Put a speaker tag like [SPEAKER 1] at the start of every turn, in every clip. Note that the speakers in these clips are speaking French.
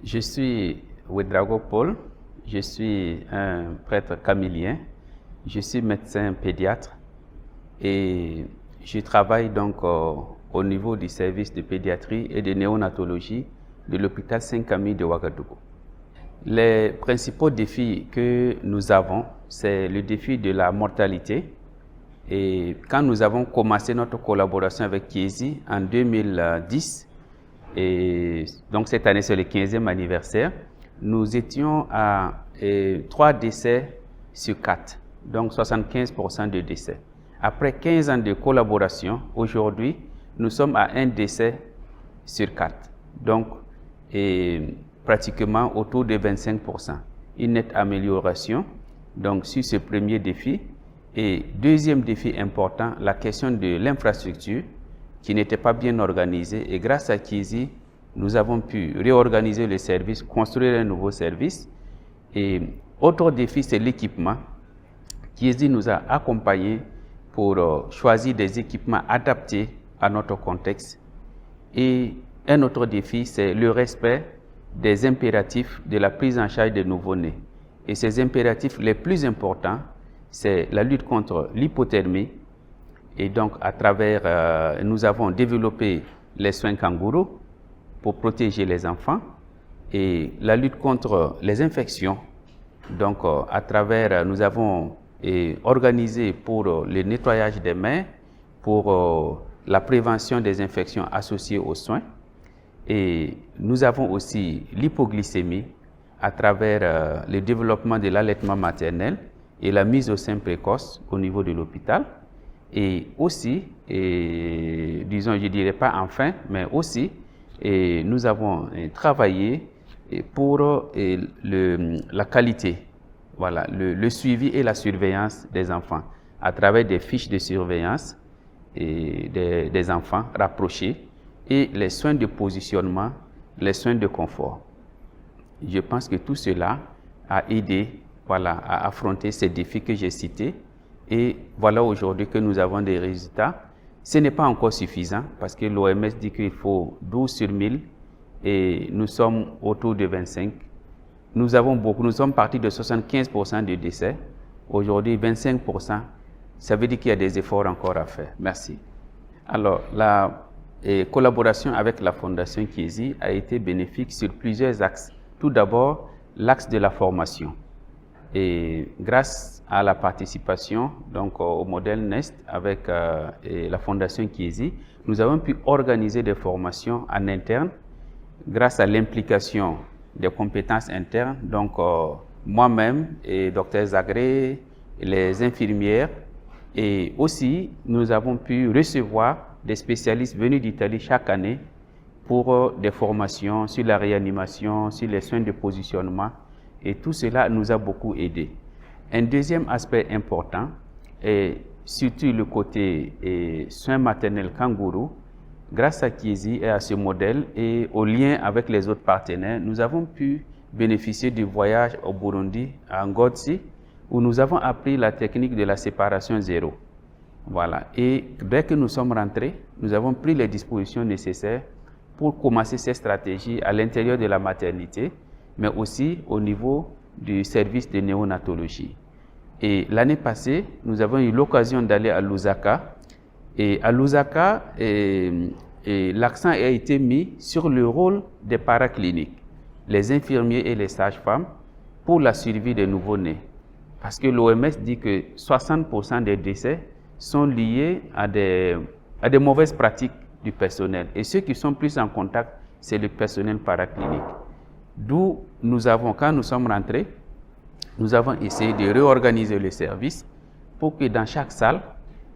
[SPEAKER 1] Je suis Ouedraogo Paul, je suis un prêtre camillien, je suis médecin pédiatre et je travaille donc au niveau du service de pédiatrie et de néonatologie de l'hôpital Saint-Camille de Ouagadougou. Les principaux défis que nous avons, c'est le défi de la mortalité. Et quand nous avons commencé notre collaboration avec Chiesi en 2010, et donc cette année c'est le 15e anniversaire, nous étions à 3 décès sur 4, donc 75% de décès. Après 15 ans de collaboration, aujourd'hui, nous sommes à 1 décès sur 4, donc pratiquement autour de 25%. Une nette amélioration donc, sur ce premier défi. Et deuxième défi important, la question de l'infrastructure qui n'était pas bien organisée. Et grâce à Chiesi, nous avons pu réorganiser le service, construire un nouveau service. Et autre défi, c'est l'équipement. Chiesi nous a accompagnés pour choisir des équipements adaptés à notre contexte. Et un autre défi, c'est le respect des impératifs de la prise en charge des nouveau-nés. Et ces impératifs les plus importants, c'est la lutte contre l'hypothermie. Et donc, à travers, nous avons développé les soins kangourous pour protéger les enfants et la lutte contre les infections. Donc, à travers, nous avons organisé pour le nettoyage des mains, pour la prévention des infections associées aux soins. Et nous avons aussi l'hypoglycémie à travers le développement de l'allaitement maternel et la mise au sein précoce au niveau de l'hôpital. Et aussi, disons, je ne dirais pas enfin, mais aussi, nous avons travaillé pour la qualité, voilà, le suivi et la surveillance des enfants à travers des fiches de surveillance des enfants rapprochés et les soins de positionnement, les soins de confort. Je pense que tout cela a aidé à affronter ces défis que j'ai cités. Et voilà aujourd'hui que nous avons des résultats. Ce n'est pas encore suffisant parce que l'OMS dit qu'il faut 12 sur 1000 et nous sommes autour de 25. Nous sommes partis de 75% de décès. Aujourd'hui, 25%. Ça veut dire qu'il y a des efforts encore à faire. Merci. Alors, la collaboration avec la Fondation Chiesi a été bénéfique sur plusieurs axes. Tout d'abord, l'axe de la formation. Et grâce à la participation donc, au modèle NEST avec la Fondation Chiesi, nous avons pu organiser des formations en interne grâce à l'implication des compétences internes. Donc, moi-même et Dr Zagré, les infirmières, et aussi nous avons pu recevoir des spécialistes venus d'Italie chaque année pour des formations sur la réanimation, sur les soins de positionnement. Et tout cela nous a beaucoup aidé. Un deuxième aspect important est surtout le côté soins maternels kangourous. Grâce à Chiesi et à ce modèle et au lien avec les autres partenaires, nous avons pu bénéficier du voyage au Burundi, à Ngozi, où nous avons appris la technique de la séparation zéro. Voilà. Et dès que nous sommes rentrés, nous avons pris les dispositions nécessaires pour commencer ces stratégies à l'intérieur de la maternité, mais aussi au niveau du service de néonatologie. Et l'année passée, nous avons eu l'occasion d'aller à Lusaka. Et à Lusaka, l'accent a été mis sur le rôle des paracliniques, les infirmiers et les sages-femmes, pour la survie des nouveau-nés. Parce que l'OMS dit que 60% des décès sont liés à des mauvaises pratiques du personnel. Et ceux qui sont plus en contact, c'est le personnel paraclinique. D'où quand nous sommes rentrés, nous avons essayé de réorganiser le service pour que dans chaque salle,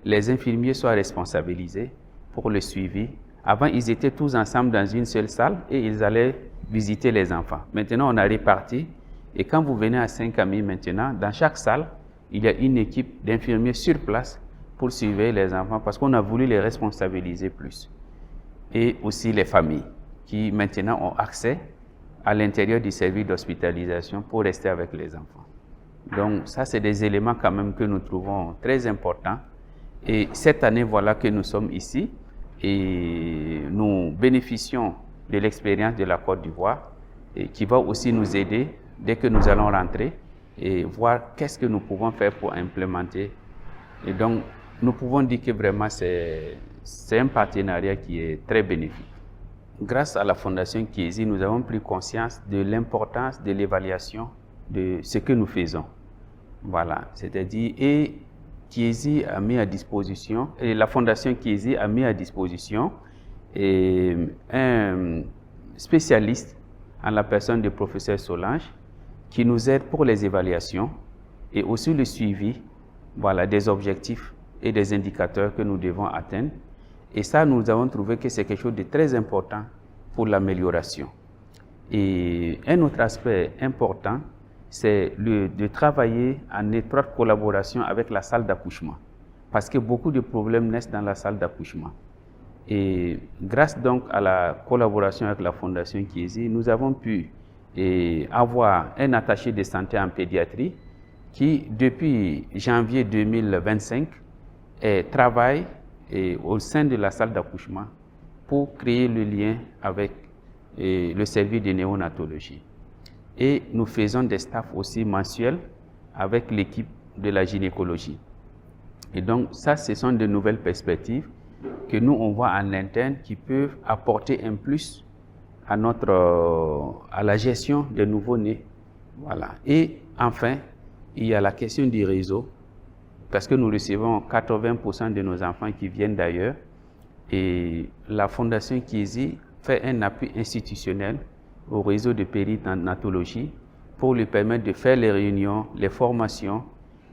[SPEAKER 1] les infirmiers soient responsabilisés pour le suivi. Avant, ils étaient tous ensemble dans une seule salle et ils allaient visiter les enfants. Maintenant, on a réparti. Et quand vous venez à Saint-Camille maintenant, dans chaque salle, il y a une équipe d'infirmiers sur place pour surveiller les enfants parce qu'on a voulu les responsabiliser plus. Et aussi les familles qui maintenant ont accès à l'intérieur du service d'hospitalisation pour rester avec les enfants. Donc ça, c'est des éléments quand même que nous trouvons très importants. Et cette année, voilà que nous sommes ici et nous bénéficions de l'expérience de la Côte d'Ivoire et qui va aussi nous aider dès que nous allons rentrer et voir qu'est-ce que nous pouvons faire pour implémenter. Et donc, nous pouvons dire que vraiment c'est un partenariat qui est très bénéfique. Grâce à la Fondation Chiesi, nous avons pris conscience de l'importance de l'évaluation de ce que nous faisons. Voilà, c'est-à-dire, et Chiesi a mis à disposition, et la Fondation Chiesi a mis à disposition un spécialiste en la personne du professeur Solange qui nous aide pour les évaluations et aussi le suivi, voilà, des objectifs et des indicateurs que nous devons atteindre. Et ça, nous avons trouvé que c'est quelque chose de très important pour l'amélioration. Et un autre aspect important, c'est de travailler en étroite collaboration avec la salle d'accouchement, parce que beaucoup de problèmes naissent dans la salle d'accouchement. Et grâce donc à la collaboration avec la Fondation Chiesi, nous avons pu avoir un attaché de santé en pédiatrie qui, depuis janvier 2025, travaille au sein de la salle d'accouchement pour créer le lien avec le service de néonatologie. Et nous faisons des staffs aussi mensuels avec l'équipe de la gynécologie. Et donc ça, ce sont de nouvelles perspectives que nous, on voit en interne qui peuvent apporter un plus à la gestion des nouveau-nés. Voilà. Et enfin, il y a la question du réseau, parce que nous recevons 80% de nos enfants qui viennent d'ailleurs, et la Fondation Chiesi fait un appui institutionnel au réseau de périnatologie pour lui permettre de faire les réunions, les formations,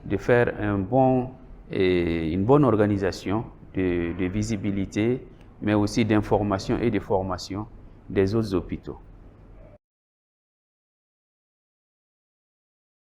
[SPEAKER 1] de faire une bonne organisation de visibilité, mais aussi d'information et de formation des autres hôpitaux.